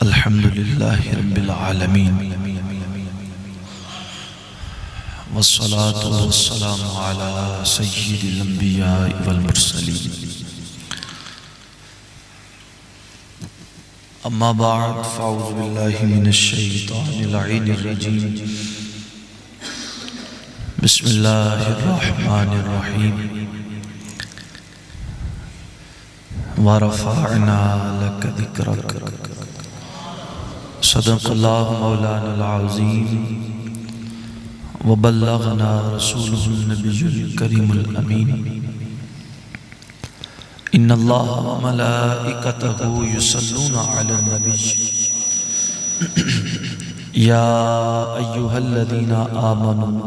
الحمد لله رب العالمين والصلاة والسلام على سيد الأنبياء والمرسلين أما بعد فأعوذ بالله من الشيطان اللعين الرجيم بسم الله الرحمن الرحيم ورفعنا لك ذكرك صدق الله مولانا العظيم وبلغنا رسوله النبي الكريم الأمين إن الله وملائكته يصلون على النبي يا أيها الذين آمنوا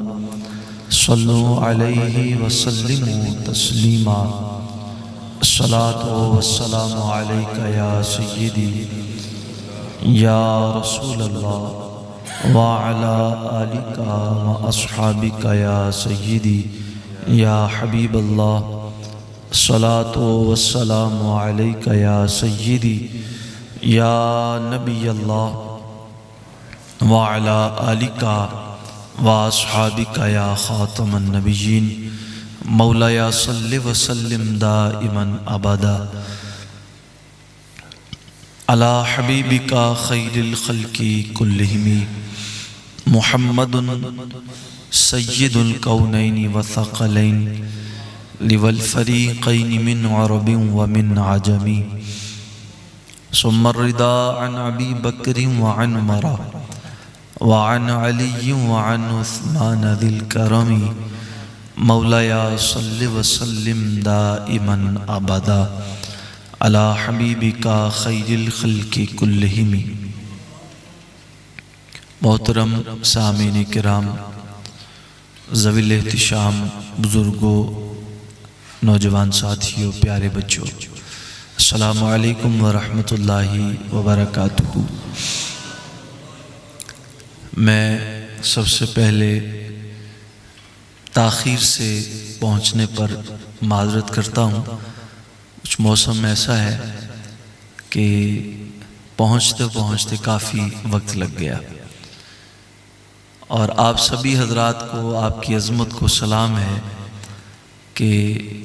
صلوا عليه وسلموا تسليما الصلاة والسلام عليك يا سيدي یا رسول اللہ وعلى آلک واصحابک یا سیدی یا حبیب اللہ الصلاة والسلام علیک یا سیدی یا نبی اللہ وعلى آلک واصحابک یا خاتم النبیین مولایا صلی وسلم دائما ابدا علی حبیبک خیر الخلق کلہم محمد سید الکونین والثقلین والفریقین من عرب ومن عجم ثم الرضا عن ابی بکر وعن عمر وعن علی وعن عثمان ذی الکرم مولایا صلی وسلم دائما ابدا علی حبیبک خیر الخلق کلہم۔ محترم سامعین کرام، ذوی الاحتشام، بزرگوں، نوجوان ساتھیوں، پیارے بچوں، السلام علیکم ورحمۃ اللہ وبرکاتہ۔ میں سب سے پہلے تاخیر سے پہنچنے پر معذرت کرتا ہوں۔ کچھ موسم ایسا ہے کہ پہنچتے پہنچتے کافی وقت لگ گیا، اور آپ سبھی حضرات کو آپ کی عظمت کو سلام ہے کہ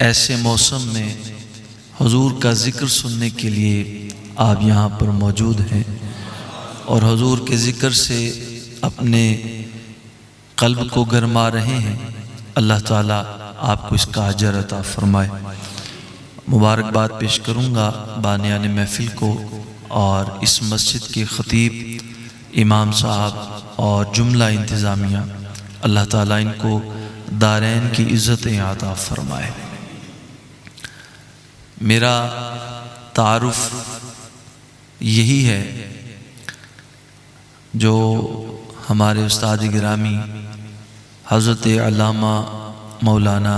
ایسے موسم میں حضور کا ذکر سننے کے لیے آپ یہاں پر موجود ہیں، اور حضور کے ذکر سے اپنے قلب کو گرما رہے ہیں۔ اللہ تعالیٰ آپ کو اس کا اجر عطا فرمائے۔ مبارکباد پیش کروں گا بانیان محفل کو اور اس مسجد کے خطیب، امام صاحب اور جملہ انتظامیہ، اللہ تعالیٰ ان کو دارین کی عزتیں عطا فرمائے۔ میرا تعارف یہی ہے جو ہمارے استاد گرامی حضرت علامہ مولانا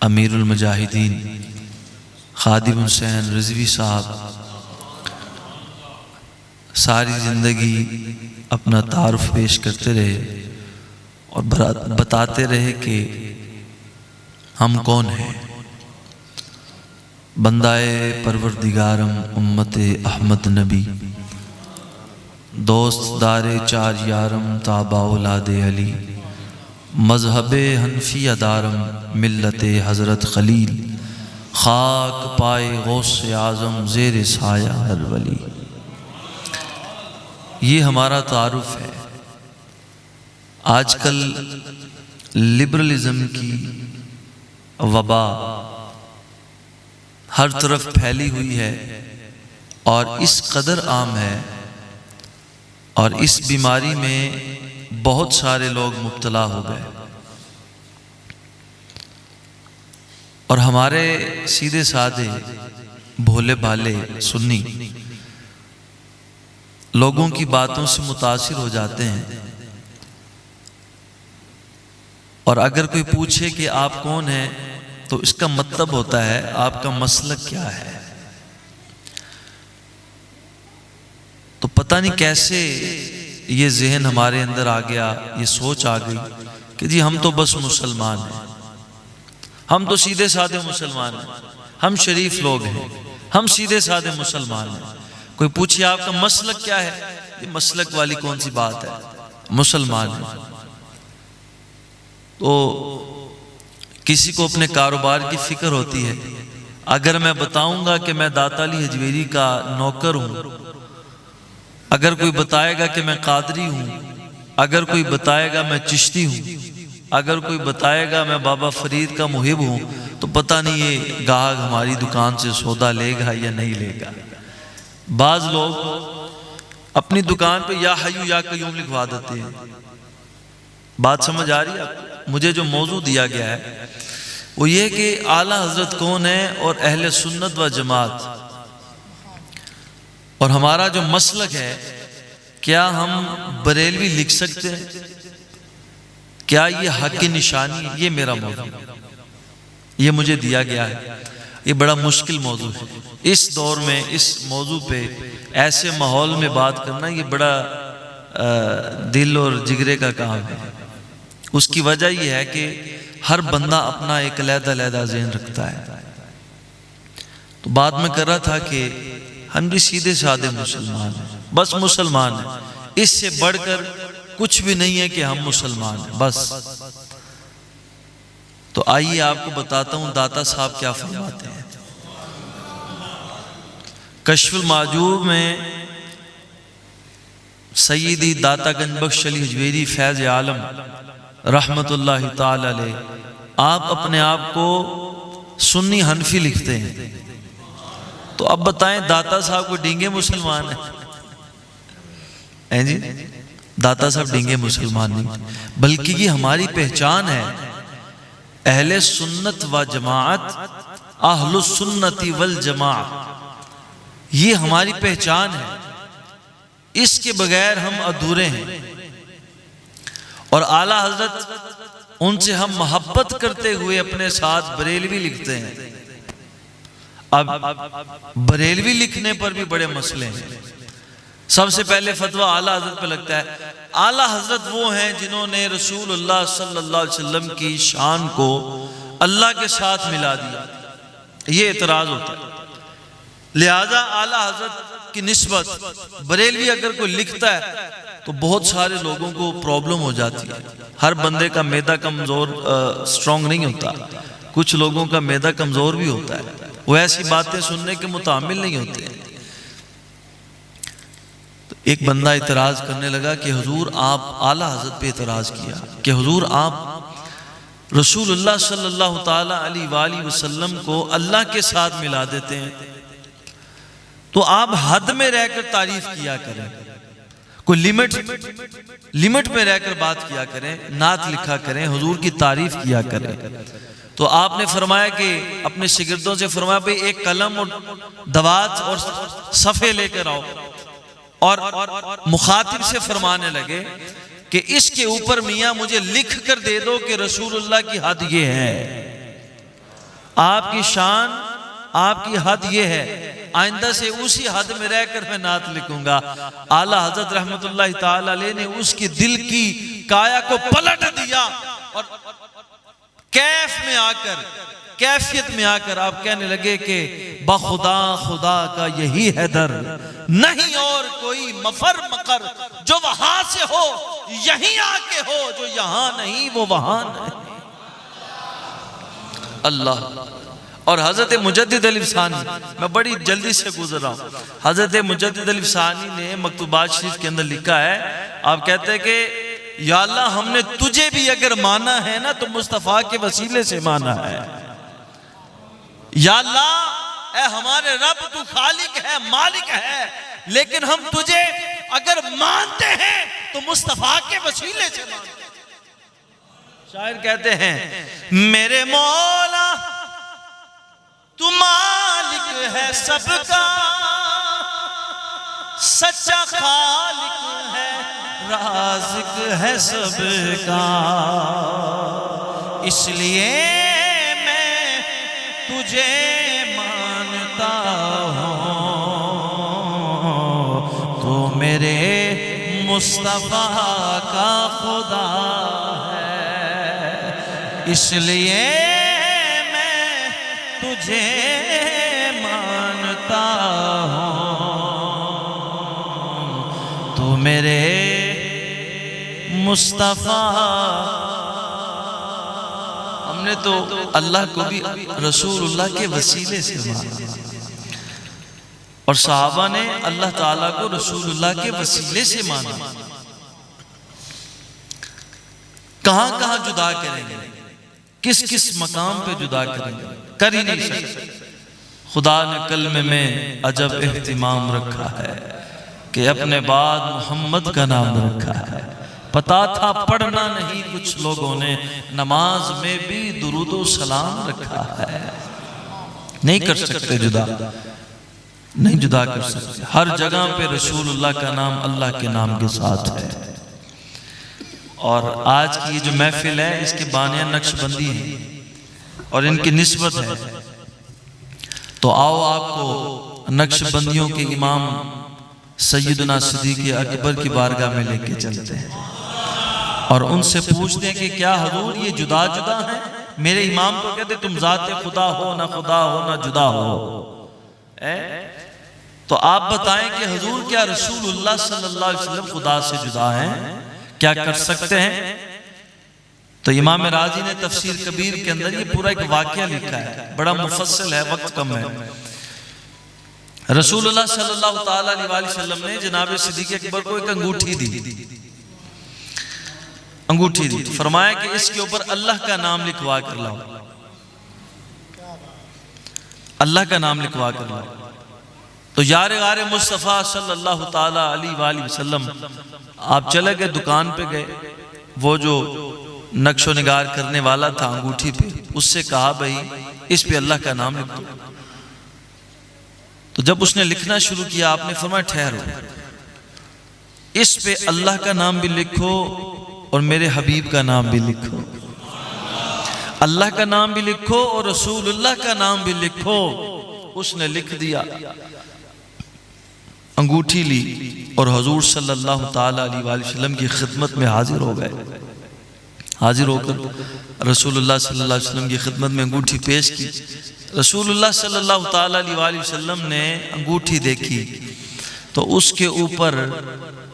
امیر المجاہدین خادم حسین رضوی صاحب ساری زندگی اپنا تعارف پیش کرتے رہے اور بتاتے رہے کہ ہم کون ہیں۔ بندائے پروردگارم امت احمد نبی، دوست دار چار یارم تابع اولاد علی، مذہب حنفی دارم ملت حضرت خلیل، خاک پائے غوث اعظم زیر سایہ ہر ولی۔ یہ ہمارا تعارف ہے۔ آج کل لبرلزم کی وبا ہر طرف پھیلی ہوئی ہے اور اس قدر عام ہے، اور اس بیماری میں بہت سارے لوگ مبتلا ہو گئے، اور ہمارے سیدھے سادے بھولے بھالے سنی لوگوں کی باتوں سے متاثر ہو جاتے ہیں، اور اگر کوئی پوچھے کہ آپ کون ہیں تو اس کا مطلب ہوتا ہے آپ کا مسلک کیا ہے۔ تو پتہ نہیں کیسے یہ ذہن ہمارے اندر آ گیا، یہ سوچ آ گئی کہ جی ہم تو بس مسلمان ہیں، ہم تو سیدھے سادے مسلمان ہیں، ہم شریف لوگ ہیں، ہم سیدھے سادے مسلمان ہیں۔ کوئی پوچھے آپ کا مسلک کیا ہے، یہ مسلک والی کون سی بات ہے، مسلمان ہے۔ تو کسی کو اپنے کاروبار کی فکر ہوتی ہے، اگر میں بتاؤں گا کہ میں داتا علی حجویری کا نوکر ہوں، اگر کوئی بتائے گا کہ میں قادری ہوں، اگر کوئی بتائے گا میں چشتی ہوں، اگر کوئی بتائے گا میں بابا فرید کا محب ہوں، تو پتہ نہیں یہ گاہک ہماری دکان سے سودا لے گا یا نہیں لے گا۔ بعض لوگ اپنی دکان پہ یا حیو یا قیوم لکھوا دیتے ہیں۔ بات سمجھ آ رہی ہے آپ؟ مجھے جو موضوع دیا گیا ہے وہ یہ کہ اعلیٰ حضرت کون ہے اور اہل سنت و جماعت، اور ہمارا جو مسلک ہے، کیا ہم بریلوی لکھ سکتے ہیں؟ کیا یہ حق کی نشانی ہے؟ یہ میرا موضوع، یہ مجھے دیا گیا ہے۔ یہ بڑا مشکل موضوع ہے، اس دور میں اس موضوع پہ ایسے ماحول میں بات کرنا یہ بڑا دل اور جگرے کا کام ہے۔ اس کی وجہ یہ ہے کہ ہر بندہ اپنا ایک علیحدہ ذہن رکھتا ہے۔ تو بات میں کر رہا تھا کہ ہم بھی سیدھے سادے مسلمان ہیں، بس مسلمان ہیں، اس سے بڑھ کر کچھ بھی نہیں ہے کہ ہم مسلمان ہیں بس۔ تو آئیے آپ کو بتاتا ہوں داتا صاحب کیا فرماتے ہیں۔ کشف المحجوب میں سیدی داتا گنج بخش علی حجویری فیض عالم رحمت اللہ تعالی علیہ، آپ اپنے آپ کو سنی حنفی لکھتے ہیں، تو اب بتائیں داتا صاحب کو ڈینگے مسلمان ہیں جی؟ داتا صاحب ڈینگے مسلمان نہیں، بلکہ یہ ہماری پہچان ہے، اہل سنت و جماعت، اہل السنت والجماعت، یہ ہماری پہچان ہے، اس کے بغیر ہم ادھورے ہیں۔ اور اعلیٰ حضرت ان سے ہم محبت کرتے ہوئے اپنے ساتھ بریلوی لکھتے ہیں۔ اب بریلوی لکھنے پر بھی بڑے مسئلے ہیں۔ سب سے پہلے فتویٰ اعلیٰ حضرت پہ لگتا ہے۔ اعلیٰ حضرت وہ ہیں جنہوں نے رسول اللہ صلی اللہ علیہ وسلم کی شان کو اللہ کے ساتھ ملا دیا، یہ اعتراض ہوتا ہے۔ لہذا اعلیٰ حضرت کی نسبت بریلوی اگر کوئی لکھتا ہے تو بہت سارے لوگوں کو پرابلم ہو جاتی ہے۔ ہر بندے کا معدہ کمزور سٹرونگ نہیں ہوتا، کچھ لوگوں کا معدہ کمزور بھی ہوتا ہے، وہ ایسی باتیں سننے کے متحمل نہیں ہوتے ہیں۔ تو ایک بندہ اعتراض کرنے لگا کہ حضور آپ اعلیٰ حضرت پہ اعتراض کیا کہ حضور آپ رسول اللہ صلی اللہ تعالیٰ علیہ وآلہ وسلم کو اللہ کے ساتھ ملا دیتے ہیں، تو آپ حد میں رہ کر تعریف کیا کریں، کوئی لیمٹ میں رہ کر بات کیا کریں، نعت لکھا کریں، حضور کی تعریف کیا کریں۔ تو آپ نے فرمایا کہ اپنے شاگردوں سے فرمایا بھئی ایک قلم اور دوات اور صفحے لے کر آؤ، اور مخاطب سے فرمانے لگے کہ اس کے اوپر میاں مجھے لکھ کر دے دو کہ رسول اللہ کی حد یہ ہے، آپ کی شان، آپ کی حد یہ ہے، آئندہ سے اسی حد میں رہ کر میں نعت لکھوں گا۔ اعلیٰ حضرت رحمت اللہ تعالی علیہ نے اس کی دل کی کایا کو پلٹ دیا، اور کیفیت میں آ کر آپ کہنے لگے کہ بخدا خدا کا یہی ہے در، نہیں اور کوئی مفر مقر، جو وہاں سے ہو یہیں آ کے ہو، جو یہاں نہیں وہ وہاں نہیں۔ اللہ۔ اور حضرت مجدد علی افسانی، میں بڑی جلدی سے گزر رہا ہوں، حضرت مجدد علی افسانی نے مکتوبات شریف کے اندر لکھا ہے، آپ کہتے ہیں کہ یا اللہ ہم نے تجھے بھی اگر مانا ہے نا تو مصطفیٰ کے وسیلے سے مانا ہے۔ یا اللہ اے ہمارے رب تو خالق ہے، مالک ہے، لیکن ہم تجھے اگر مانتے ہیں تو مصطفیٰ کے وسیلے سے مانتے ہیں۔ شاعر کہتے ہیں میرے مولا تو مالک ہے سب کا، سچا خالق ہے، رازق ہے سب کا، اس لیے میں تجھے مانتا ہوں، تو میرے مصطفیٰ کا خدا ہے، اس لیے تجھے مانتا ہوں۔ تو میرے مصطفیٰ. ہم نے تو اللہ کو بھی رسول اللہ کے وسیلے سے مانا، اور صحابہ نے اللہ تعالیٰ کو رسول اللہ کے وسیلے سے مانا. کہاں کہاں جدا کریں گے، کس کس مقام پہ جدا کریں گے، کر ہی نہیں سکتے. خدا نے کلمے میں عجب اہتمام رکھا ہے کہ اپنے بعد محمد کا نام رکھا ہے. پتا تھا پڑھنا نہیں کچھ لوگوں نے، نماز میں بھی درود و سلام رکھا ہے. نہیں کر سکتے جدا، نہیں جدا کر سکتے. ہر جگہ پہ رسول اللہ کا نام اللہ کے نام کے ساتھ ہے. اور آج کی جو محفل ہے اس کے بانیہ نقش بندی ہیں اور ان کی نسبت ہے. تو آؤ آپ کو نقش بندیوں کے امام سیدنا صدیق اکبر کی بارگاہ میں لے کے چلتے ہیں اور ان سے پوچھتے ہیں کہ کیا حضور یہ جدا جدا ہیں؟ میرے امام تو کہتے تم ذات خدا ہو، نہ خدا ہو نہ جدا ہو. تو آپ بتائیں کہ حضور کیا رسول اللہ صلی اللہ علیہ وسلم خدا سے جدا ہیں؟ کیا کر سکتے ہیں؟ تو امام رازی نے تفسیر کبیر کے اندر یہ پورا ایک واقعہ لکھا ہے، بڑا مفصل ہے، وقت کم ہے. رسول اللہ صلی اللہ تعالیٰ علیہ وسلم نے جناب صدیق اکبر کو ایک انگوٹھی دی، فرمایا کہ اس کے اوپر اللہ کا نام لکھوا کر لاؤ، اللہ کا نام لکھوا کر لاؤ. تو یار غار مصطفیٰ صلی اللہ تعالیٰ علیہ وسلم آپ چلے گئے، دکان پہ گئے. وہ جو نقش و نگار کرنے والا تھا انگوٹھی پہ، اس سے کہا بھائی اس پہ اللہ کا نام لکھ دو. تو جب اس نے لکھنا شروع کیا آپ نے فرمایا ٹھہرو، اس پہ اللہ کا نام بھی لکھو اور میرے حبیب کا نام بھی لکھو. اللہ کا نام بھی لکھو اور رسول اللہ کا نام بھی لکھو. اس نے لکھ دیا، انگوٹھی لی اور حضور صلی اللہ تعالیٰ علیہ وسلم کی خدمت میں حاضر ہو گئے. حاضر ہو کر رسول اللہ صلی اللہ علیہ وسلم کی خدمت میں انگوٹھی پیش کی. رسول اللہ صلی اللہ تعالیٰ علیہ وسلم نے انگوٹھی دیکھی تو اس کے اوپر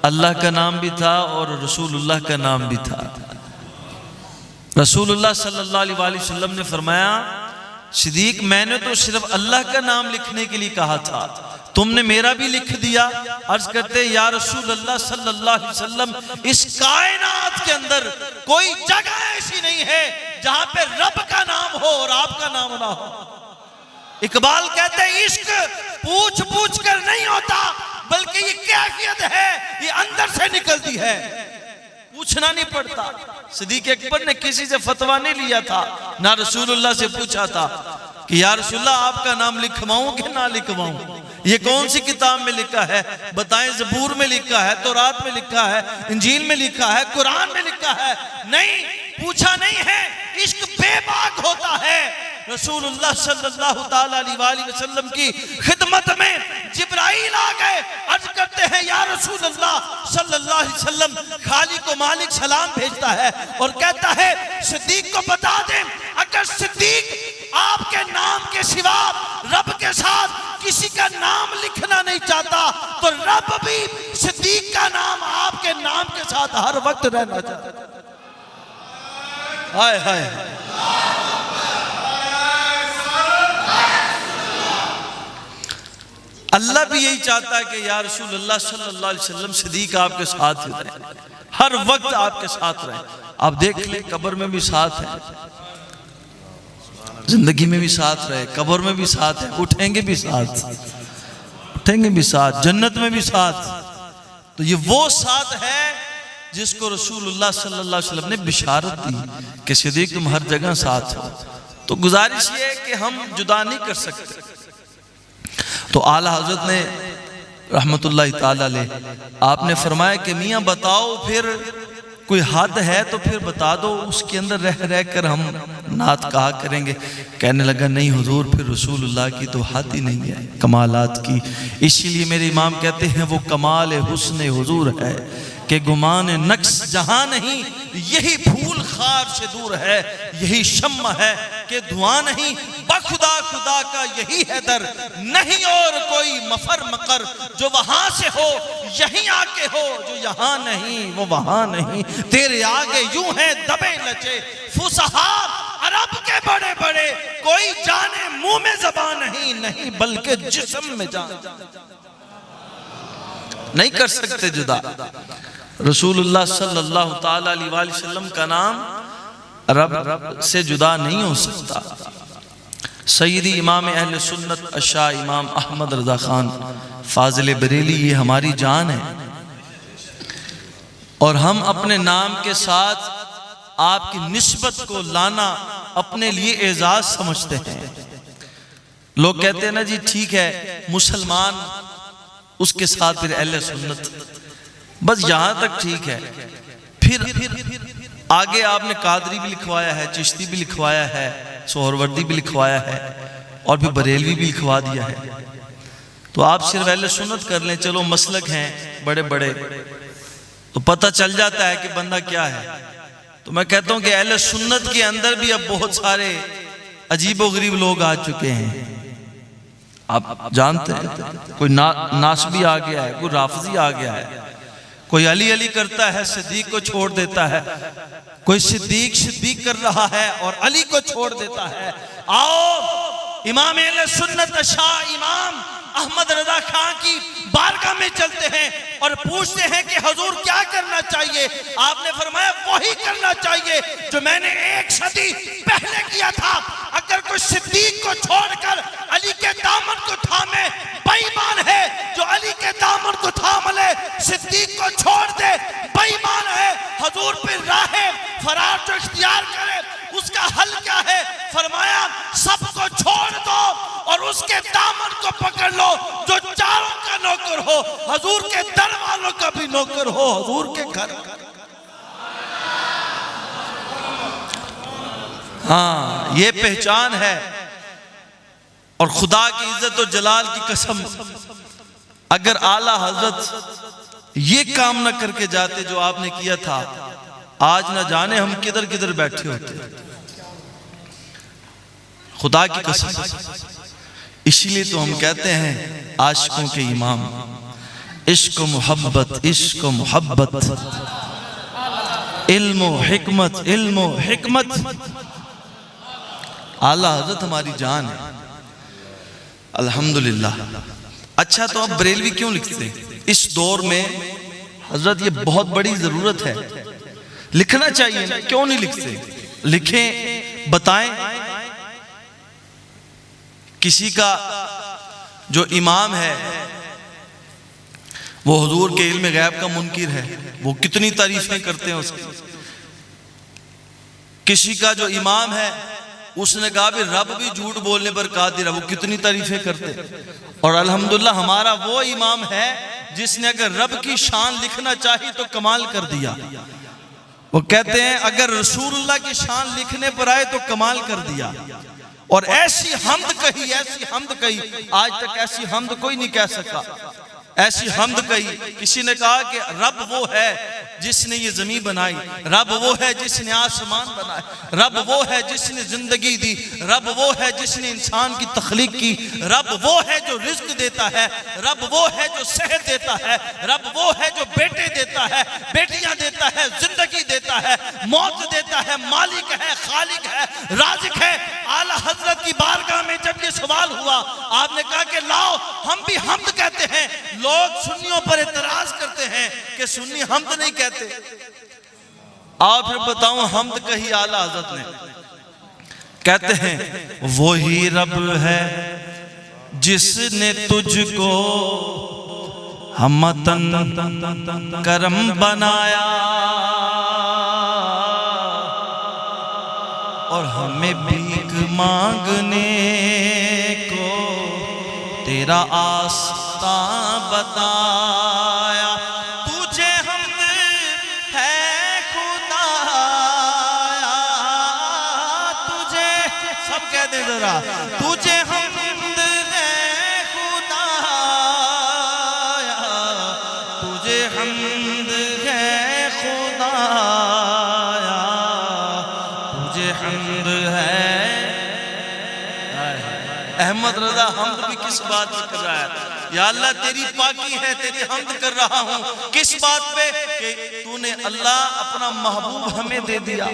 اللہ کا نام بھی تھا اور رسول اللہ کا نام بھی تھا. رسول اللہ صلی اللہ علیہ وسلم نے فرمایا صدیق میں نے تو صرف اللہ کا نام لکھنے کے لیے کہا تھا، تم نے میرا بھی لکھ دیا. عرض کرتے یا رسول اللہ صلی اللہ علیہ وسلم اس کائنات کے اندر کوئی جگہ ایسی نہیں ہے جہاں پہ رب کا نام ہو اور آپ کا نام نہ ہو. اقبال کہتے ہیں عشق پوچھ پوچھ کر نہیں ہوتا بلکہ یہ کیفیت ہے، یہ اندر سے نکلتی ہے، پوچھنا نہیں پڑتا. صدیق اکبر نے کسی سے فتویٰ نہیں لیا تھا، نہ رسول اللہ سے پوچھا تھا کہ یا رسول اللہ آپ کا نام لکھواؤں کہ نہ لکھواؤں، یہ کون سی کتاب میں لکھا ہے بتائیں. زبور میں لکھا ہے، تورات میں لکھا ہے، انجیل میں لکھا ہے، قرآن میں لکھا ہے؟ نہیں، پوچھا نہیں ہے. عشق بے باک ہوتا ہے. رسول اللہ صلی اللہ تعالیٰ علیہ وسلم کی خدمت میں جبرائیل آ گئے، عرض کرتے ہیں یا رسول اللہ صلی اللہ علیہ وسلم خالق و مالک سلام بھیجتا ہے اور کہتا ہے صدیق کو بتا دیں اگر صدیق آپ کے نام کے سوا رب کے ساتھ کسی کا نام لکھنا نہیں چاہتا تو رب بھی صدیق کا نام آپ کے نام کے ساتھ ہر وقت رہنا چاہتا ہے. ہائے ہائے اللہ بھی یہی چاہتا ہے کہ یا رسول اللہ صلی اللہ علیہ وسلم صدیق آپ کے ساتھ رہے، ہر وقت آپ کے ساتھ رہے. آپ دیکھ لیں قبر میں بھی ساتھ ہیں، زندگی میں بھی ساتھ رہے، قبر میں بھی ساتھ ہیں، اٹھیں گے بھی ساتھ، اٹھیں گے بھی ساتھ، جنت میں بھی ساتھ. تو یہ وہ ساتھ ہے جس کو رسول اللہ صلی اللہ علیہ وسلم نے بشارت دی کہ صدیق تم ہر جگہ ساتھ ہو. تو گزارش یہ ہے کہ ہم جدا نہیں کر سکتے. تو اعلیٰ حضرت نے رحمت اللہ تعالیٰ علیہ آپ نے فرمایا کہ میاں بتاؤ پھر کوئی حد ہے تو پھر بتا دو، اس کے اندر رہ کر ہم نعت کہا کریں گے. کہنے لگا نہیں حضور پھر رسول اللہ کی تو حد ہی نہیں ہے کمالات کی. اسی لیے میرے امام کہتے ہیں وہ کمال حسن حضور ہے کہ گمان نقص جہاں نہیں، یہی پھول خار سے دور ہے، یہی شمع ہے کہ دھواں نہیں بخدا خدا کا یہی ہے در، نہیں اور کوئی مفر مقر، جو وہاں سے ہو یہیں آ کے ہو، جو یہاں نہیں وہ وہاں نہیں، تیرے آگے یوں ہیں دبے لچے فصحا عرب کے بڑے بڑے، کوئی جانے منہ میں زبان نہیں بلکہ جسم میں جان، نہیں کر سکتے جدا۔ رسول اللہ صلی اللہ تعالیٰ علیہ وآلہ وسلم کا نام رب سے جدا نہیں ہو سکتا۔ سیدی امام اہل سنت اشاہ امام احمد رضا خان فاضل بریلی یہ ہماری جان ہے، اور ہم اپنے نام کے ساتھ آپ کی نسبت کو لانا اپنے لیے اعزاز سمجھتے ہیں۔ لوگ کہتے ہیں نا جی ٹھیک ہے مسلمان، اس کے ساتھ پھر اہل سنت، بس یہاں تک ٹھیک ہے، پھر آگے آپ نے قادری بھی لکھوایا ہے، چشتی بھی لکھوایا ہے، سہروردی بھی لکھوایا ہے، اور پھر بریلوی بھی لکھوا دیا ہے۔ تو آپ صرف اہل سنت کر لیں، چلو مسلک ہیں بڑے بڑے، تو پتہ چل جاتا ہے کہ بندہ کیا ہے۔ تو میں کہتا ہوں کہ اہل سنت کے اندر بھی اب بہت سارے عجیب و غریب لوگ آ چکے ہیں، آپ جانتے ہیں، کوئی ناسبی آ گیا ہے، کوئی رافضی آ گیا ہے، کوئی علی علی کرتا ہے صدیق کو چھوڑ دیتا ہے، کوئی صدیق کر رہا ہے اور علی کو چھوڑ دیتا ہے۔ آؤ امام اہل سنت شاہ امام احمد رضا خان کی بارگاہ میں چلتے ہیں اور پوچھتے ہیں کہ حضور کیا کرنا چاہیے؟ آپ نے فرمایا وہی کرنا چاہیے جو میں نے 1 صدی پہلے کیا تھا۔ اگر کوئی صدیق کو چھوڑ کر علی کے دامن کو تھامے بے ایمان ہے، جو علی کے دامن کو تھام لے صدیق کو چھوڑ دے بے ایمان ہے۔ حضور پھر راہ فرار جو اختیار کرے اس کا حل کیا ہے؟ فرمایا سب کو چھوڑ دو اور اس کے دامن کو پکڑ لو جو چاروں کا نوکر ہو، حضور کے در والوں کا بھی نوکر ہو، حضور کے گھر۔ ہاں یہ پہچان ہے، اور خدا کی عزت و جلال کی قسم اگر اعلیٰ حضرت یہ کام نہ کر کے جاتے جو آپ نے کیا تھا، آج نہ جانے ہم کدھر کدھر بیٹھے ہوتے، خدا کی قسم۔ اسی لیے تو ہم کہتے ہیں عاشقوں کے امام، عشق و محبت عشق و محبت، علم و حکمت علم و حکمت، اعلیٰ حضرت ہماری جان ہے الحمدللہ۔ اچھا تو اب بریلوی کیوں لکھتے ہیں اس دور میں؟ حضرت یہ بہت بڑی ضرورت ہے، لکھنا چاہیے نا، کیوں نہیں لکھتے؟ لکھیں، بتائیں۔ کسی کا جو امام ہے وہ حضور کے علم غیب کا منکر ہے، وہ کتنی تعریفیں کرتے ہیں اس کی۔ کسی کا جو امام ہے اس نے کہا بھی رب بھی جھوٹ بولنے پر قادر ہے، وہ کتنی تعریفیں کرتے ہیں۔ اور الحمدللہ ہمارا وہ امام ہے جس نے اگر رب کی شان لکھنا چاہی تو کمال کر دیا۔ وہ کہتے ہیں اگر رسول اللہ کی شان لکھنے پر آئے تو کمال کر دیا، اور ایسی حمد کہی آج تک ایسی حمد کوئی نہیں کہہ سکا۔ ایسی حمد کہی، کسی نے کہا کہ رب وہ ہے جس نے یہ زمین بنائی، رب وہ ہے جس نے آسمان بنائے، رب وہ ہے جس نے زندگی دی، رب وہ ہے جس نے انسان کی تخلیق کی، رب وہ ہے جو رزق دیتا ہے، رب وہ ہے جو صحت دیتا ہے، رب وہ ہے جو بیٹے دیتا ہے، بیٹیاں دیتا ہے، زندگی دیتا ہے، موت دیتا ہے، مالک ہے، خالق ہے، رازق ہے۔ اعلیٰ حضرت کی بارگاہ میں جب یہ سوال ہوا آپ نے کہا کہ لاؤ ہم بھی حمد کہتے ہیں۔ لوگ سنیوں پر اعتراض کرتے ہیں کہ سنی حمد نہیں کہتے، آؤ پھر بتاؤں حمد کہی اعلیٰ حضرت نے۔ کہتے ہیں وہی رب ہے جس نے تجھ کو ہمتن کرم بنایا، اور ہمیں بھیک مانگنے کو تیرا آستان بتایا۔ تجھے حمد ہے خدایا، تجھے سب کہہ دیں ذرا، تجھے حمد ہے خدایا، تجھے حمد ہے خدایا، تجھے حمد ہے احمد رضا حمد بھی کس بات پہ کر رہا ہے؟ یا اللہ تیری پاکی ہے، تیری حمد کر رہا ہوں کس بات پہ کہ تو نے اللہ اپنا محبوب ہمیں دے دیا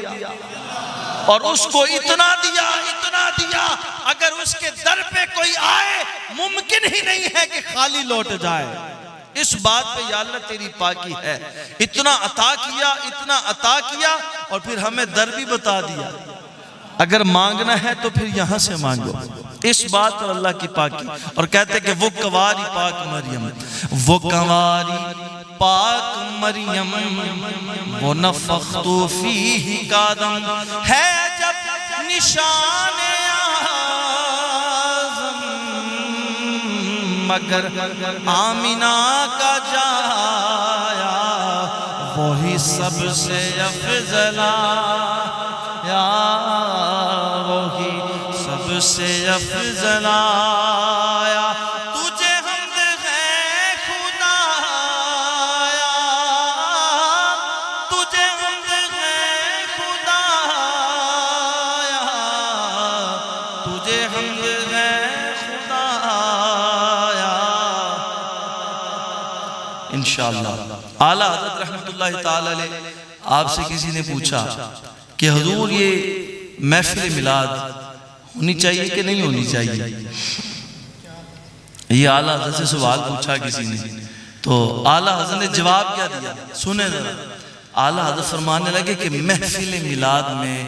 اور اس کو اتنا دیا اگر اس کے در پہ کوئی آئے ممکن ہی نہیں ہے کہ خالی لوٹ جائے۔ اس بات پہ یا اللہ تیری پاکی ہے، اتنا عطا کیا اور پھر ہمیں در بھی بتا دیا، اگر مانگنا ہے تو پھر یہاں سے مانگو۔ اس بات پر اللہ کی پاکی، اور کہتے کہ وہ کنواری پاک مریم، وہ کنواری پاک مریم، وہ نفخت فیہ کا دم ہے جب نشان اعظم، مگر آمینہ کا جایا وہی سب سے افضل آیا، وہی سب سے افضل آیا۔ تجھے حمد ہے خدایا، تجھے حمد ہے خدایا، تجھے حمد ہے خدایا۔ انشاءاللہ اعلیٰ حضرت رحمت اللہ تعالی علیہ آپ سے کسی نے پوچھا کہ حضور یہ محفل میلاد ہونی چاہیے کہ نہیں ہونی چاہیے؟ یہ اعلیٰ حضرت سے سوال پوچھا کسی نے، تو اعلیٰ حضرت نے جواب کیا دیا، سنیں ذرا۔ اعلیٰ حضرت فرمانے لگے کہ محفل میلاد میں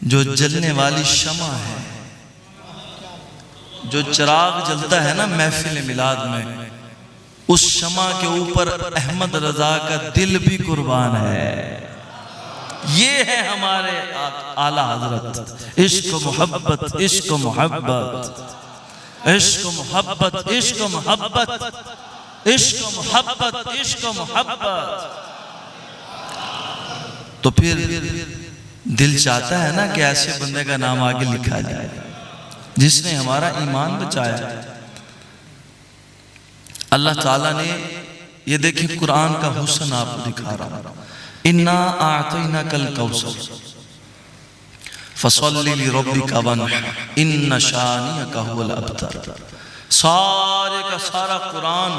جو جلنے والی شمع ہے، جو چراغ جلتا ہے نا محفل میلاد میں، اس شمع کے اوپر احمد رضا کا دل بھی قربان ہے۔ یہ ہے ہمارے اعلیٰ حضرت، عشق و محبت، عشق و محبت، عشق و محبت، عشق و محبت، عشق و محبت، عشق و محبت۔ تو پھر دل چاہتا ہے نا کہ ایسے بندے کا نام آگے لکھا جائے جس نے ہمارا ایمان بچایا۔ اللہ تعالیٰ نے یہ دیکھیں قرآن کا حسن آپ کو دکھا رہا ہوں، اِنَّا أَعْطَيْنَاكَ الْكَوْثَرَ فَصَلِّ لِرَبِّكَ وَانْحَرْ إِنَّ شَانِئَكَ هُوَ الْأَبْتَرُ۔ سارے کا سارا قرآن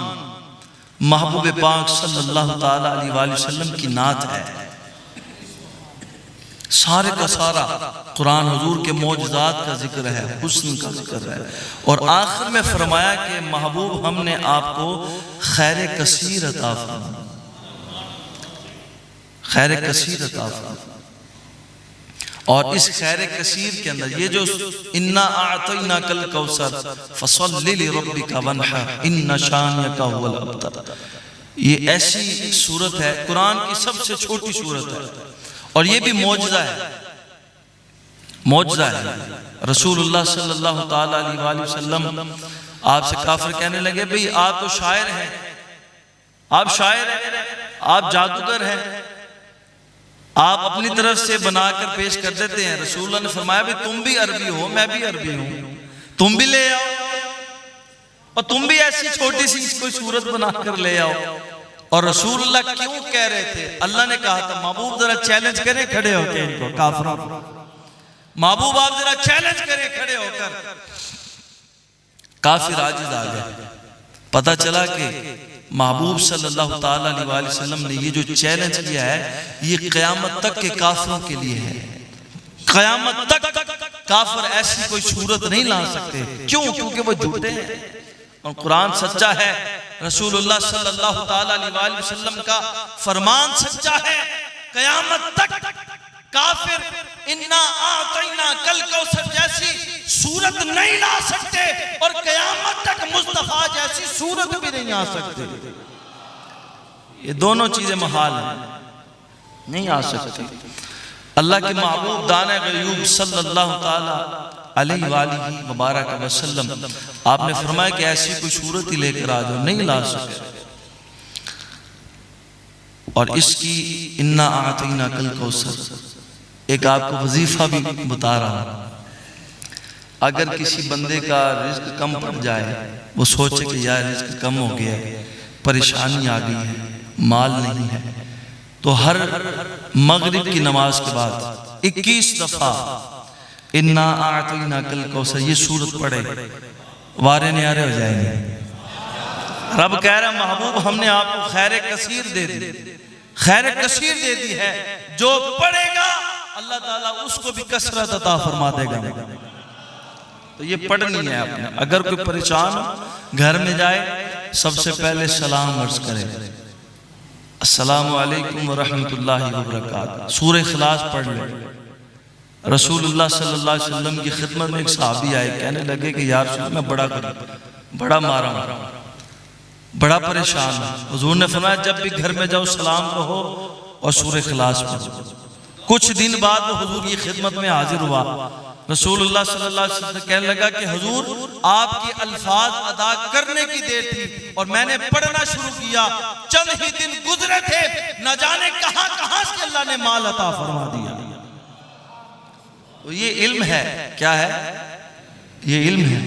محبوب پاک صلی اللہ تعالیٰ علیہ وآلہ وسلم کی نعت ہے۔ سارے کا سارا قرآن حضور کے معجزات کا ذکر ہے، حسن کا ذکر ہے، اور آخر میں فرمایا کہ محبوب ہم نے آپ کو خیر کثیر عطا فرمایا، خیر کثیر عطا فرمایا۔ اور اس خیر کثیر کے اندر یہ جو اِنَّا أَعْطَيْنَاكَ الْكَوْثَرَ فَصَلِّ لِرَبِّكَ وَانْحَرْ إِنَّ شَانِئَكَ هُوَ الْأَبْتَرُ۔ یہ ایسی سورت ہے، قرآن کی سب سے چھوٹی سورت ہے، اور یہ بھی معجزہ ہے، معجزہ ہے۔ رسول اللہ صلی اللہ تعالیٰ علیہ وآلہ وسلم آپ سے کافر کہنے لگے بھئی آپ تو شاعر ہیں، آپ شاعر ہیں، آپ جادوگر ہیں، آپ اپنی طرف سے بنا کر پیش کر دیتے ہیں۔ رسول اللہ نے فرمایا بھی تم بھی عربی ہو، میں بھی عربی ہوں، تم بھی لے آؤ، اور تم بھی ایسی چھوٹی سی کوئی صورت بنا کر لے آؤ۔ اور رسول اللہ کیوں کہہ رہے تھے؟ اللہ نے کہا تھا محبوب ذرا چیلنج کریں کھڑے ہو کے ان کو، کافروں، محبوب آپ ذرا چیلنج کریں کھڑے ہو کر۔ کافر عاجز آ گئے، پتہ چلا کہ محبوب صلی اللہ تعالیٰ علیہ وآلہ وسلم نے یہ جو چیلنج کیا ہے یہ قیامت تک کے کافروں کے لیے ہے۔ قیامت تک کافر ایسی کوئی صورت نہیں لا سکتے، کیوں؟ کیونکہ وہ جھوٹے ہیں اور قرآن سچا ہے، رسول اللہ صلی اللہ تعالیٰ علیہ وآلہ وسلم کا فرمان سچا ہے۔ قیامت تک کافر اِنَّا أَعْطَيْنَاكَ الْكَوْثَرَ جیسی صورت نہیں لا سکتے، اور قیامت تک مصطفیٰ جیسی صورت بھی نہیں آ سکتے۔ یہ دونوں چیزیں محال ہیں، نہیں آ سکتی۔ اللہ کے محبوب دانِ غیوب صلی اللہ تعالیٰ علیہ وآلہ مبارک وسلم آپ نے فرمایا کہ ایسی کوئی صورت ہی لے کر آ جاؤ، نہیں لا سکے۔ اور اس کی اِنَّا أَعْطَيْنَاكَ الْكَوْثَرَ ایک آپ کو وظیفہ بھی بتا رہا ہوں۔ اگر کسی بندے کا رزق کم پڑ جائے، وہ سوچے کہ یار رزق کم ہو گیا ہے، پریشانی آ گئی ہے، مال نہیں ہے، تو ہر مغرب کی نماز کے بعد 21 دفعہ انا اعطیناک الکوثر، یہ سورت پڑھے وارے نیارے ہو جائیں گے۔ رب کہہ رہا محبوب ہم نے آپ کو خیر کثیر دے دی، خیر کثیر دے دی ہے، جو پڑھے گا اللہ تعالیٰ اس کو بھی کثرت عطا فرما دے گا۔ تو یہ پڑھنی ہے آپ نے۔ اگر کوئی پریشان ہو گھر میں جائے سب سے پہلے سلام عرض کرے، السلام علیکم ورحمت اللہ وبرکاتہ، سورہ اخلاص پڑھ لے۔ رسول اللہ صلی اللہ علیہ وسلم کی خدمت میں ایک صحابی آئے، کہنے لگے کہ یا رسول اللہ میں بڑا مارا ہوں، بڑا پریشان ہوں۔ حضور نے فرمایا جب بھی گھر میں جاؤ سلام کہو اور سورہ اخلاص پڑھو۔ کچھ دن بعد وہ حضور کی خدمت میں حاضر ہوا۔ رسول اللہ صلی اللہ علیہ وسلم کہنے لگا کہ حضور آپ کی الفاظ ادا کرنے کی دیر تھی اور میں نے پڑھنا شروع کیا، چند ہی دن گزرے تھے نہ جانے کہاں کہاں سے اللہ نے مال عطا فرما دیا۔ تو یہ علم ہے، کیا ہے؟ یہ علم ہے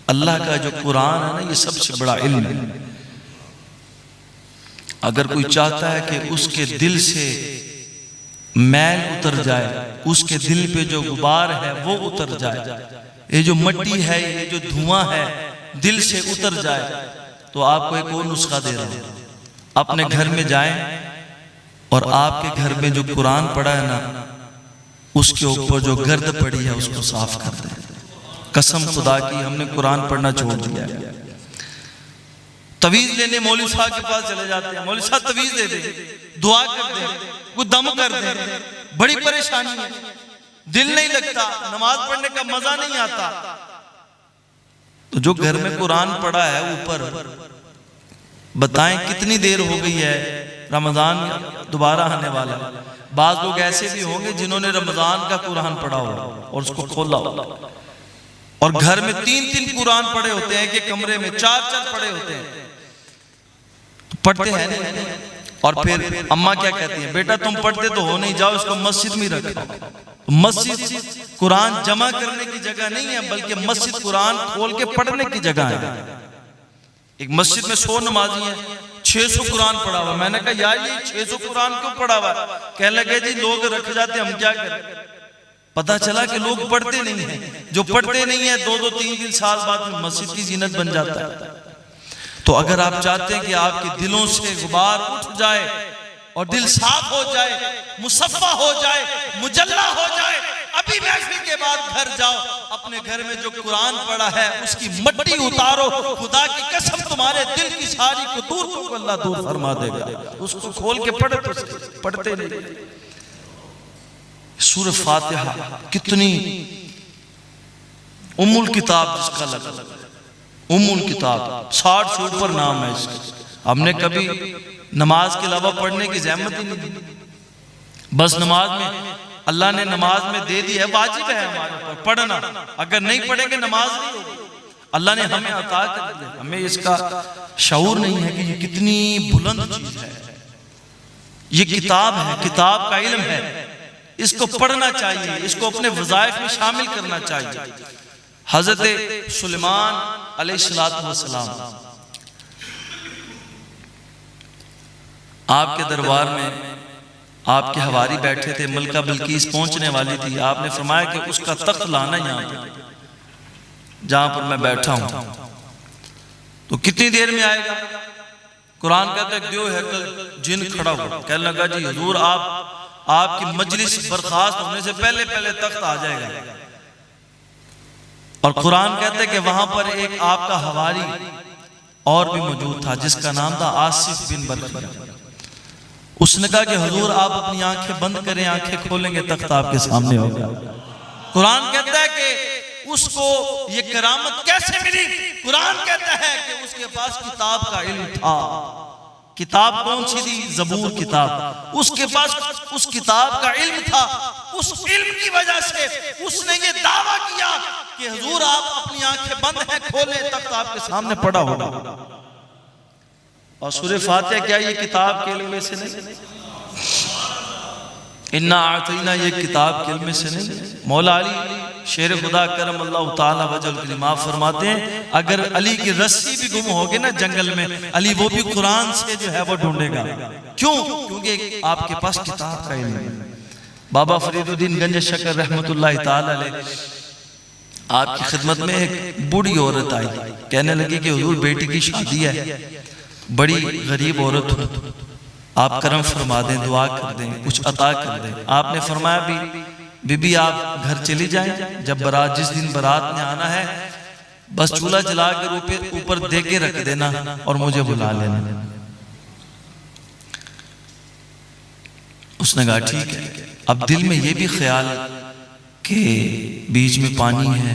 اللہ کا جو قرآن ہے نا، یہ سب سے بڑا علم ہے۔ اگر کوئی چاہتا ہے کہ اس کے دل سے میل اتر جائے، اس کے دل پہ جو غبار ہے وہ اتر جائے، یہ جو مٹی ہے، یہ جو دھواں ہے دل سے اتر جائے، تو آپ کو ایک اور نسخہ دے رہا ہوں۔ اپنے گھر میں جائیں اور آپ کے گھر میں جو قرآن پڑھا ہے نا، اس کے اوپر جو گرد پڑی ہے اس کو صاف کر دیں۔ قسم خدا کی ہم نے قرآن پڑھنا چھوڑ دیا ہے۔ تویز لینے مولوی صاحب کے پاس چلے جاتے ہیں، مولوی صاحب تویز دے دیں، دعا کر دیں، کوئی دم کر دیں، بڑی پریشانی ہے، دل نہیں لگتا، نماز پڑھنے کا مزہ نہیں آتا۔ تو جو گھر میں قرآن پڑھا ہے اوپر، بتائیں کتنی دیر ہو گئی ہے، رمضان دوبارہ آنے والا۔ بعض لوگ ایسے بھی ہوں گے جنہوں نے رمضان کا قرآن پڑھا ہو اور اس کو کھولا ہو، اور گھر میں 3 قرآن پڑھے ہوتے ہیں کہ کمرے میں 4 پڑھے ہوتے ہیں، پڑھتے ہیں نہیں۔ اور پھر اماں کیا کہتی ہیں، بیٹا تم پڑھتے تو ہو نہیں، جاؤ اس کو مسجد میں رکھو۔ مسجد قرآن جمع کرنے کی جگہ نہیں ہے، بلکہ مسجد قرآن کھول کے پڑھنے کی جگہ ہے۔ ایک مسجد میں 100 نمازی ہیں، 600 قرآن پڑھا ہوا۔ میں نے کہا یار یہ 600 قرآن کیوں پڑھا ہوا ہے؟ کہنے لگے جی لوگ رکھ جاتے ہم کیا کریں۔ پتا چلا کہ لوگ پڑھتے نہیں ہیں، جو پڑھتے نہیں ہیں 2-2 3 سال بعد مسجد کی زینت بن جاتا ہے۔ تو اگر آپ چاہتے ہیں کہ آپ کے دلوں سے غبار اٹھ جائے اور دل صاف ہو جائے، مصفہ ہو جائے، مجلہ ہو جائے، ابھی محفل کے بعد گھر جاؤ، اپنے گھر میں جو قرآن پڑھا ہے اس کی مٹی اتارو، خدا کی قسم تمہارے دل کی ساری قطور کو اللہ دور فرما دے گا۔ اس کو کھول کے پڑھتے نہیں۔ سورہ فاتحہ کتنی ام الکتاب جس کا لگا، ام الکتاب 60 سے اوپر نام ہے اس کا۔ ہم نے کبھی نماز کے علاوہ پڑھنے کی زحمت ہی نہیں دی، بس نماز میں اللہ نے نماز میں دے دی ہے، واجب ہے ہمارے پر پڑھنا، اگر نہیں پڑھیں گے نماز نہیں ہوگی۔ اللہ نے ہمیں عطا کر دیا، ہمیں اس کا شعور نہیں ہے کہ یہ کتنی بلند چیز ہے۔ یہ کتاب ہے، کتاب کا علم ہے، اس کو پڑھنا چاہیے، اس کو اپنے وظائف میں شامل کرنا چاہیے۔ حضرت سلیمان علیہ السلام آپ کے دربار میں آپ کے حواری بیٹھے تھے، ملکہ بلقیس پہنچنے والی تھی، آپ نے فرمایا کہ اس کا تخت لانا یہاں پر جہاں پر میں بیٹھا ہوں۔ تو کتنی دیر میں آئے گا؟ قرآن کہتا ہے دیو ہیکل جن کھڑا ہو، کہنے لگا جی حضور آپ کی مجلس برخاست ہونے سے پہلے تخت آ جائے گا۔ اور قرآن کہتا ہے کہ وہاں پر ایک آپ کا حواری اور بھی موجود تھا جس کا نام تھا آصف بن برخیہ۔ اس نے کہا کہ حضور آپ اپنی آنکھیں بند کریں، آنکھیں کھولیں گے تخت آپ کے سامنے ہوگا۔ قرآن کہتا ہے کہ اس کو یہ کرامت کیسے ملی؟ قرآن کہتا ہے کہ اس کے پاس کتاب کا علم تھا۔ کتاب کون سی تھی؟ زبور کتاب۔ اس کے پاس اس کتاب کا علم تھا، اس علم کی وجہ سے اس نے یہ دعویٰ کیا کہ حضور آپ اپنی آنکھیں بند ہیں، کھولیں تخت آپ کے سامنے پڑا ہوگا۔ اور سورہ فاتحہ کیا یہ کتاب کے علم میں سے نہیں؟ انا اعطینا یہ کتاب کے علم میں سے نہیں؟ مولا علی شیر خدا کرم اللہ تعالیٰ وجہ الکریم فرماتے ہیں اگر علی کی رسی بھی گم ہوگی نا جنگل میں، علی وہ بھی قرآن سے جو ہے وہ ڈھونڈے گا۔ کیوں؟ کیونکہ آپ کے پاس کتاب کا علم ہے۔ بابا فرید الدین گنج شکر رحمت اللہ تعالی علیہ آپ کی خدمت میں ایک بوڑھی عورت آئی، کہنے لگی کہ حضور بیٹی کی شادی ہے، بڑی غریب عورت ہوں، آپ کرم فرما دیں، دعا کر دیں، کچھ عطا کر دیں۔ آپ نے فرمایا بی بی آپ گھر چلی جائیں، جب برات جس دن برات نے آنا ہے بس چولہا جلا کر اوپر دے کے رکھ دینا اور مجھے بلا لینا۔ اس نے کہا ٹھیک ہے۔ اب دل میں یہ بھی خیال کہ بیچ میں پانی ہے،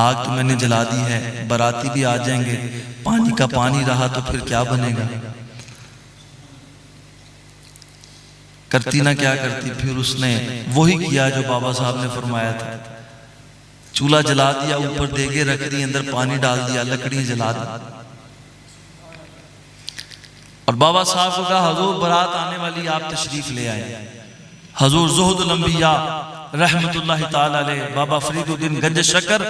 آگ تو میں نے جلا دی ہے، باراتی بھی آ جائیں گے، پانی کا پانی رہا تو پھر کیا بنے گا، کرتی نہ کیا کرتی۔ پھر اس نے وہی کیا جو بابا صاحب نے فرمایا تھا، چولہا جلا دیا، اوپر دیگیں رکھ دی، اندر پانی ڈال دیا، لکڑی جلا دی، اور بابا صاحب کو کہا حضور برات آنے والی، آپ تشریف لے آئے۔ حضور زہد الانبیاء رحمت اللہ تعالی علیہ بابا فرید الدین گنج شکر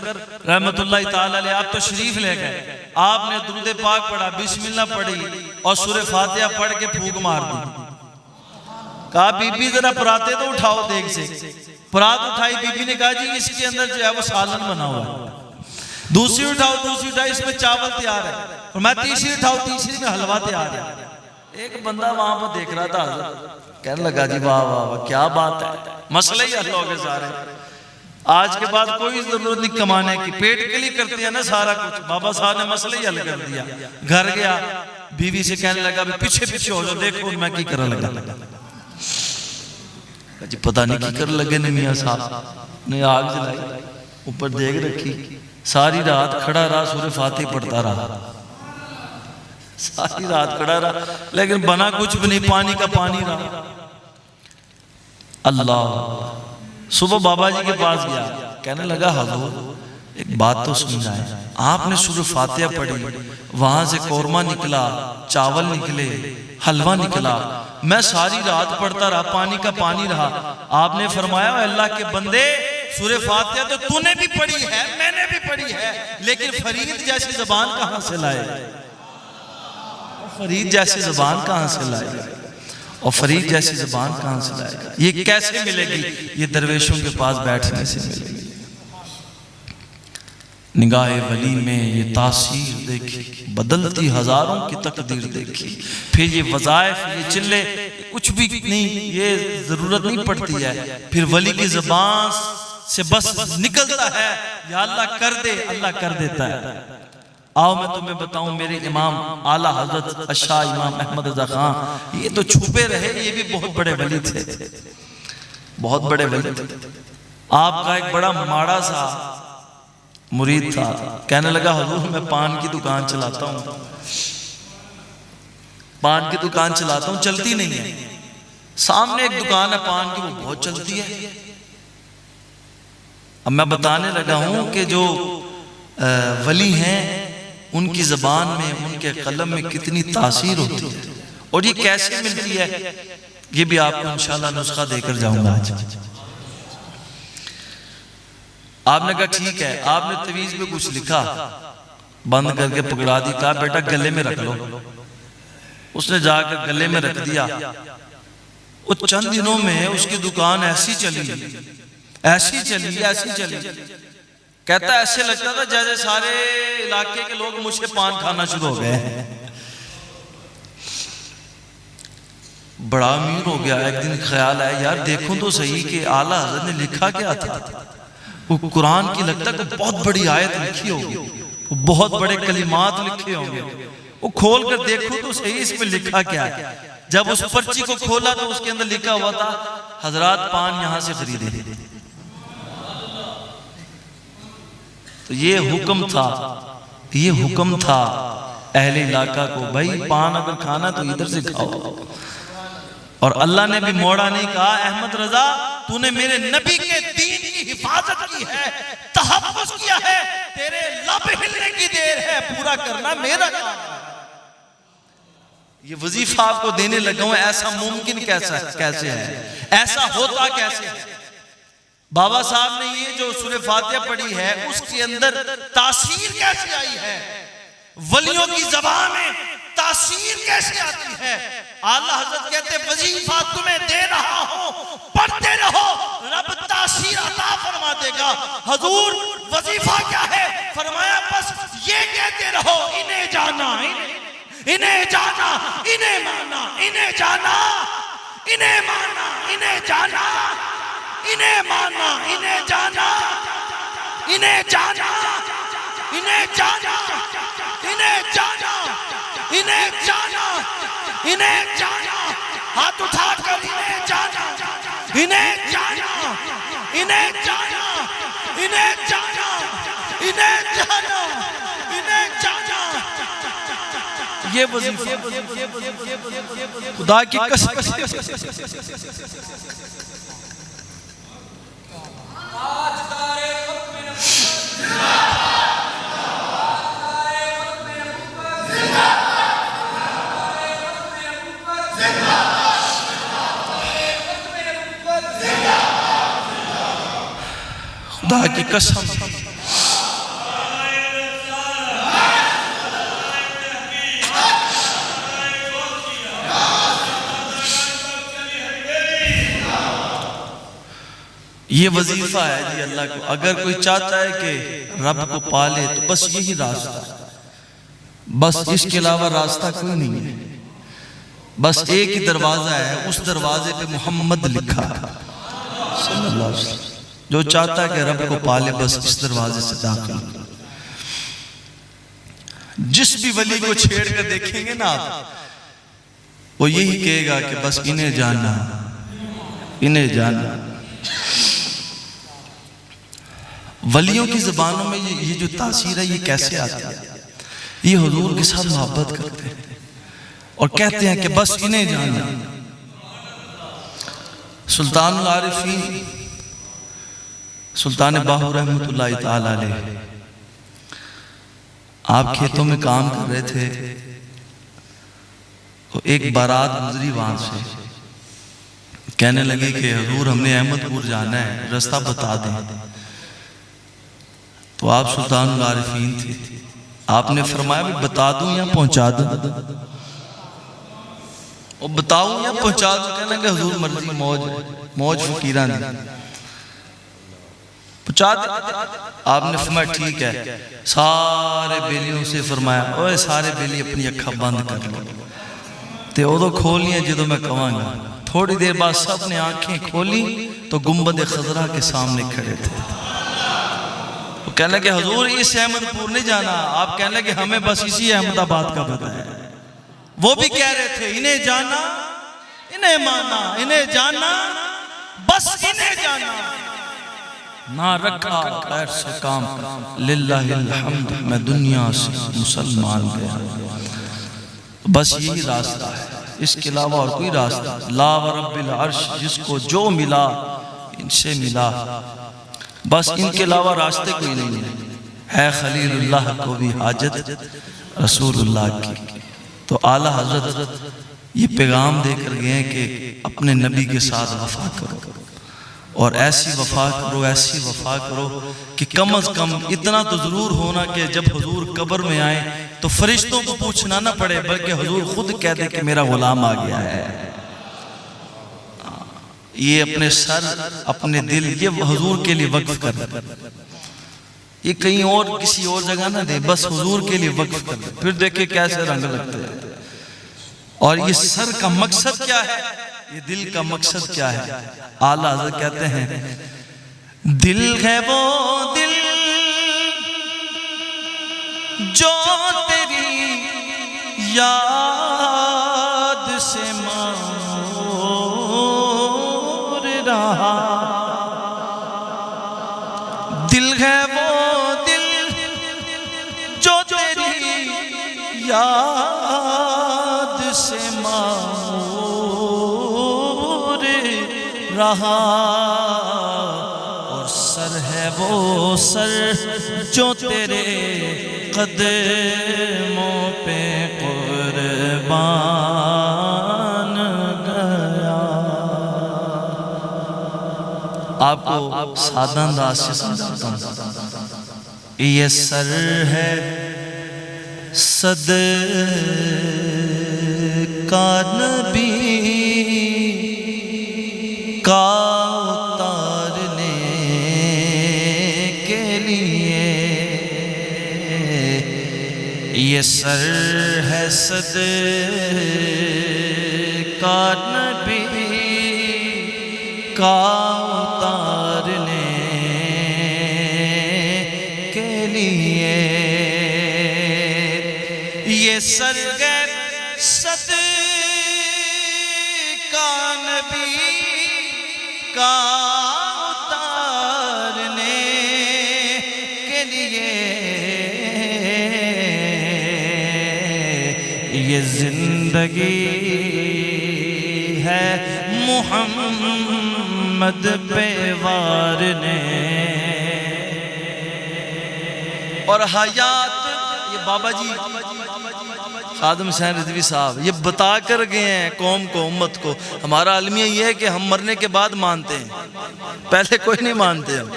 رحمت اللہ تعالی علیہ آپ تشریف لے گئے۔ آپ نے درود پاک پڑھا، بسم اللہ پڑھی اور سورہ فاتحہ پڑھ کے پھونک مار دی۔ کہا بی بی ذرا پراتے تو اٹھاؤ دیگ سے۔ پرات اٹھائی، بی بی نے کہا جی اس کے اندر جو ہے وہ سالن بنا ہوا ہے۔ دوسری اٹھاؤ، دوسری اٹھائی، اس میں چاول تیار ہے۔ اور میں تیسری اٹھاؤ، تیسری میں حلوہ تیار ہے۔ ایک بندہ وہاں پر دیکھ رہا تھا، کہنے لگا جی واہ واہ واہ کیا بات ہے، مسئلہ ہی حل ہو گئے سارے۔ آج کے بعد کوئی ضرورت نہیں کمانے کی، پیٹ کے لیے کرتے ہیں نا سارا کچھ۔ بابا صاحب نے مسئلہ ہی حل کر دیا۔ گھر گیا، بیوی سے کہنے لگا پیچھے پیچھے ہو جاؤ، دیکھو میں کی کرنے لگا۔ جی پتہ نہیں کی کر لگے نے میاں صاحب نے آگ جلائی، اوپر دیگ رکھی، ساری رات کھڑا رہا، سورہ فاتحہ پڑھتا رہا، ساری رات کھڑا رہا، لیکن بنا کچھ بھی نہیں، پانی کا پانی رہا۔ اللہ صبح بابا جی کے پاس گیا، کہنے لگا حضور ایک بات تو سمجھائیں، آپ نے سورہ فاتحہ پڑھی، وہاں سے قورمہ نکلا، چاول نکلے، حلوہ نکلا، میں ساری رات پڑھتا رہا، پانی کا پانی رہا۔ آپ نے فرمایا اے اللہ کے بندے، سورہ فاتحہ تو تو نے بھی پڑھی ہے، میں نے بھی پڑھی ہے، لیکن فرید جیسی زبان کہاں سے لائے؟ فرید جیسی زبان کہاں سے لائے گا؟ اور فرید جیسی زبان کہاں سے لائے گا؟ یہ کیسے ملے گی؟ یہ درویشوں کے پاس بیٹھنے سے ملے گی۔ نگاہ ولی میں یہ تاثیر دیکھی، بدلتی ہزاروں کی تقدیر دیکھی۔ پھر یہ وظائف، یہ چلے، کچھ بھی نہیں، یہ ضرورت نہیں پڑتی ہے۔ پھر ولی کی زبان سے بس نکلتا ہے یا اللہ کر دے، اللہ کر دیتا ہے۔ آؤ میں تمہیں بتاؤں، میرے امام اعلیٰ حضرت شاہ امام احمد رضا خان، یہ تو چھپے رہے، یہ بھی بہت بڑے ولی تھے، بہت بڑے ولی تھے۔ آپ کا ایک بڑا ماڑا سا مرید تھا، کہنے لگا حضور میں پان کی دکان چلاتا ہوں، پان کی دکان چلاتا ہوں، چلتی نہیں ہے۔ سامنے ایک دکان ہے پان کی، وہ بہت چلتی ہے۔ اب میں بتانے لگا ہوں کہ جو ولی ہیں ان کی زبان میں، ان کے قلم میں کتنی تاثیر ہوتی ہے، اور یہ کیسے ملتی ہے، یہ بھی آپ کو انشاءاللہ نسخہ دے کر جاؤں گا آج۔ آپ نے کہا ٹھیک ہے، آپ نے تویز پہ کچھ لکھا، بند کر کے پکڑا دی، کہا بیٹا گلے میں رکھ لو۔ اس نے جا کر گلے میں رکھ دیا۔ وہ چند دنوں میں اس کی دکان ایسی چلی، ایسی چلی، ایسی چلی، کہتا ایسے لگتا تھا جیسے سارے علاقے کے لوگ مجھ سے پان کھانا شروع ہو گئے۔ بڑا امیر ہو گیا۔ ایک دن خیال آیا یار دیکھوں تو صحیح کہ اعلیٰ حضرت نے لکھا کیا تھا۔ وہ قرآن کی لگتا کہ بہت بڑی آیت لکھی ہوگی، بہت بڑے کلمات لکھے ہوں گے۔ وہ کھول کر دیکھوں تو صحیح اس میں لکھا کیا ہے۔ جب اس پرچی کو کھولا تو اس کے اندر لکھا ہوا تھا حضرات پان یہاں سے خریدے۔ تو یہ حکم تھا، یہ حکم تھا اہل علاقہ کو، بھائی پان اگر کھانا تو ادھر سے کھاؤ۔ اور اللہ نے بھی موڑا نہیں، کہا احمد رضا تو نے میرے نبی کے دین کی حفاظت کی ہے، تحفظ کیا ہے، تیرے لب ہلنے کی دیر ہے، پورا کرنا میرا کام ہے۔ یہ وظیفہ آپ کو دینے لگا ہوں، ایسا ممکن کیسے ہے، ایسا ہوتا کیسے ہے؟ بابا صاحب نے یہ جو سورہ فاتحہ پڑھی ہے اس کے اندر تاثیر کیسے آئی ہے؟ ولیوں کی زبان میں تاثیر کیسے آتی ہے؟ اعلیٰ حضرت کہتے وظیفہ تمہیں دے رہا ہوں، پڑھتے رہو، رب تاثیر عطا فرما دے گا۔ حضور وظیفہ کیا ہے؟ فرمایا بس یہ کہتے رہو، انہیں جانا، انہیں جانا، انہیں مانا، انہیں جانا، انہیں مانا، انہیں جانا، انہیں مانا، انہیں جانا، انہیں جانا، انہیں جانا، انہیں جانا، انہیں جانا، انہیں جانا، ہاتھ اٹھا کر انہیں جانا، انہیں جانا، انہیں جانا، انہیں جانا، انہیں جانا، انہیں جانا۔ یہ وظیفہ خدا کی قسم خدا کی قسم یہ وظیفہ ہے جی اللہ کو۔ اگر کوئی چاہتا ہے کہ رب کو پالے تو بس یہی راستہ ہے، بس اس کے علاوہ راستہ کوئی نہیں ہے۔ بس ایک ہی دروازہ ہے، اس دروازے پہ محمد لکھا ہے صلی اللہ علیہ وسلم۔ جو چاہتا ہے کہ رب کو پالے بس اس دروازے سے داخل۔ جس بھی ولی کو چھیڑ کر دیکھیں گے نا آپ، وہ یہی کہے گا کہ بس انہیں جاننا، انہیں جاننا۔ ولیوں کی زبانوں میں یہ جو تاثیر ہے یہ کیسے آتی ہے؟ یہ حضور کے ساتھ محبت کرتے ہیں اور کہتے ہیں کہ بس انہیں جاننا۔ سلطان العارفین سلطان باہو رحمۃ اللہ تعالی علیہ، آپ کھیتوں میں کام کر رہے تھے تو ایک بارات گزری وہاں سے، کہنے لگے کہ حضور ہم نے احمد پور جانا ہے، رستہ بتا دیں۔ تو آپ سلطان العارفین تھے، آپ نے فرمایا بھی بتا دوں یا پہنچا دوں؟ اور بتاؤں یا پہنچا دوں؟ کہنے لگے حضور مرضی، موج فقیران دی، پہنچا دیں۔ آپ نے فرمایا ٹھیک ہے۔ سارے بیلیوں سے فرمایا اوہ سارے بیلی اپنی اکھا بند کر لو، تے ادو کھولیاں جدو میں کہاں گا۔ تھوڑی دیر بعد سب نے آنکھیں کھولی تو گنبد خضرا کے سامنے کھڑے تھے۔ وہ کہنے لگے حضور اس احمد پور نہیں جانا، آپ کہنے لگے ہمیں بس اسی احمد آباد کا پتہ ہے۔ وہ بھی کہہ رہے تھے انہیں جانا، انہیں مانا، انہیں جانا، بس انہیں جانا۔ نہ رکھا غیر سے کام، للہ الحمد میں دنیا سے مسلمان گیا۔ بس یہی راستہ ہے، اس کے علاوہ اور کوئی راستہ لا ورب العرش، جس کو جو ملا ان سے ملا، بس ان کے علاوہ راستے کوئی نہیں ہے۔ خلیل اللہ کو بھی حاجت رسول اللہ کی۔ تو اعلیٰ حضرت یہ پیغام دے کر گئے ہیں کہ اپنے نبی کے ساتھ وفا کرو، اور ایسی وفا کرو، ایسی وفا کرو کہ کم از کم اتنا تو ضرور ہونا کہ جب حضور قبر میں آئیں تو فرشتوں کو پوچھنا نہ پڑے، بلکہ حضور خود کہہ دے کہ میرا غلام آ گیا ہے۔ یہ اپنے سر، اپنے دل، یہ حضور کے لیے وقف کر دے، یہ کہیں اور کسی اور جگہ نہ دے، بس حضور کے لیے وقف کر دے۔ پھر دیکھیں کیسے رنگ لگتے ہیں۔ اور یہ سر کا مقصد کیا ہے، یہ دل کا مقصد کیا ہے؟ اعلیٰ حضرت کہتے ہیں دل ہے وہ دل جو تیری یاد سے مور رہا، دل ہے وہ دل جو تیری یاد سے مور رہا، اور سر ہے وہ سر جو تیرے قدموں پہ قربان گیا۔ آپ کو سادہ انداز سے سمجھاتا ہوں، یہ سر ہے صد کا نبی کا اتارنے کے لیے یہ سر ہے صدقہ نبی کا اتارنے کے لیے یہ سر ہے صدقہ نبی کا اتارنے کے لیے یہ زندگی ہے محمد پہ وارنے اور حیات یہ بابا جی خادم حسین رضوی صاحب یہ بتا کر گئے ہیں قوم کو امت کو ہمارا المیہ یہ ہے کہ ہم مرنے کے بعد مانتے ہیں پہلے کوئی نہیں مانتے ہم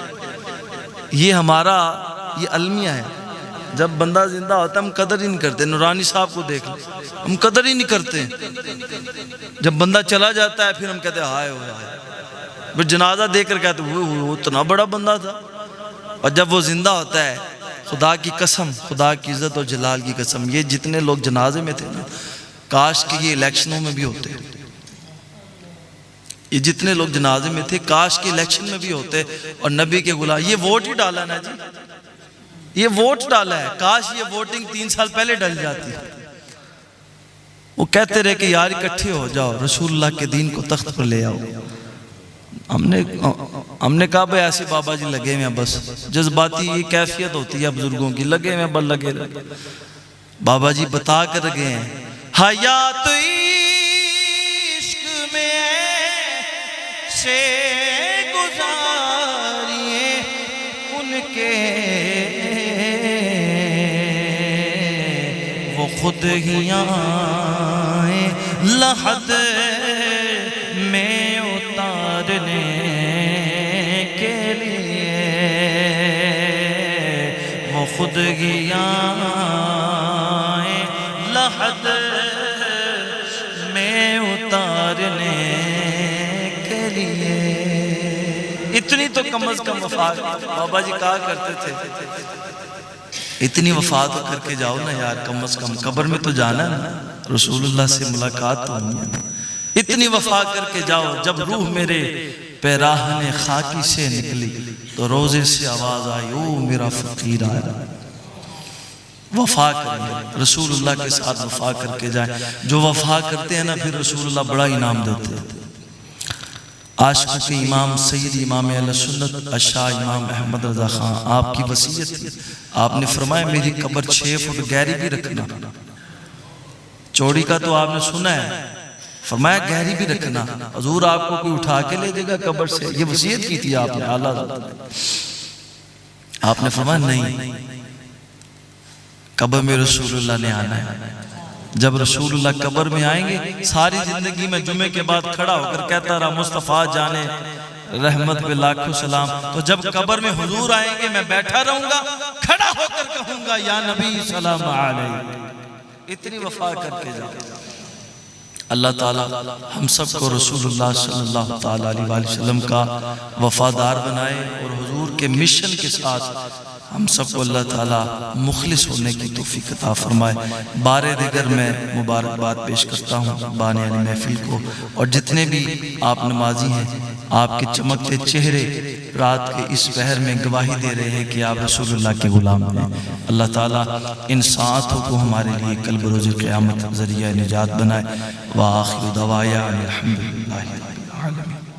یہ ہمارا یہ المیہ ہے جب بندہ زندہ ہوتا ہے ہم قدر ہی نہیں کرتے نورانی صاحب کو دیکھ لیں ہم قدر ہی نہیں کرتے جب بندہ چلا جاتا ہے پھر ہم کہتے ہیں ہائے ہوئے پھر جنازہ دیکھ کر کہتے ہیں وہ اتنا بڑا بندہ تھا اور جب وہ زندہ ہوتا ہے خدا کی قسم خدا کی عزت اور جلال کی قسم یہ جتنے لوگ جنازے میں تھے نا کاش کہ یہ الیکشنوں میں بھی ہوتے یہ جتنے لوگ جنازے میں تھے کاش کہ الیکشن میں بھی ہوتے اور نبی کے غلام یہ ووٹ ہی ڈالا نا جی یہ ووٹ ڈالا ہے کاش یہ ووٹنگ 3 سال پہلے ڈل جاتی وہ کہتے رہے کہ یار اکٹھے ہو جاؤ رسول اللہ کے دین کو تخت پر لے آؤ ہم نے کہا بھئی ایسے بابا جی لگے میں بس جذباتی یہ کیفیت ہوتی ہے بزرگوں کی لگے میں بل لگے رہے بابا جی بتا کر گئے ہیں حیات عشق میں سے گزاریے ان کے وہ خود ہی آئیں لحد میں اتارنے کے لیے وہ خود ہی آئیں لحد میں اتارنے کے لیے اتنی تو کم از کم وفات بابا جی کہا کرتے تھے اتنی وفات کر کے جاؤ نا یار کم از کم قبر میں تو جانا نا رسول اللہ سے ملاقات تو ہونی ہے اتنی وفا کر کے جاؤ جب روح میرے پیراہن خاکی سے نکلی تو روزے سے آواز آئی او میرا فقیر آیا وفا کریں رسول اللہ کے ساتھ وفا کر کے جائیں جو وفا کرتے ہیں نا پھر رسول اللہ بڑا انعام دیتے ہیں عاشق کے امام سید امام اہل سنت اشاہ امام احمد رضا خان آپ کی وصیت تھی آپ نے فرمایا میری قبر 6 فٹ گہری بھی رکھنا چوڑی کا تو آپ نے سنا ہے فرمایا گہری بھی رکھنا حضور آپ کو کوئی اٹھا کے لے دے گا قبر سے یہ وصیت کی تھی آپ نے اعلیٰ آپ نے فرمایا نہیں قبر میں رسول اللہ نے آنا ہے جب رسول اللہ قبر میں آئیں گے ساری زندگی میں جمعے کے بعد کھڑا ہو کر کہتا رہا مصطفیٰ جانے رحمت پہ لاکھوں سلام تو جب قبر میں حضور آئیں گے میں بیٹھا رہوں گا کھڑا ہو کر کہوں گا یا نبی سلام علیہ اتنی وفا کر کے جاؤ اللہ تعالیٰ ہم سب کو رسول اللہ صلی اللہ علیہ وسلم کا وفادار بنائے اور حضور کے مشن کے ساتھ ہم سب کو اللہ تعالیٰ مخلص ہونے کی توفیق عطا فرمائے بارے دیگر میں مبارکباد پیش کرتا ہوں بانی علی محفل کو اور جتنے بھی آپ نمازی ہیں آپ کے چمکتے چہرے رات کے اس پہر میں گواہی دے رہے ہیں کہ آپ رسول اللہ کے غلام ہیں اللہ تعالیٰ ان ساعتوں کو ہمارے لیے قلب روز قیامت ذریعہ نجات بنائے وآخر دعوایا الحمدللہ رب العالمین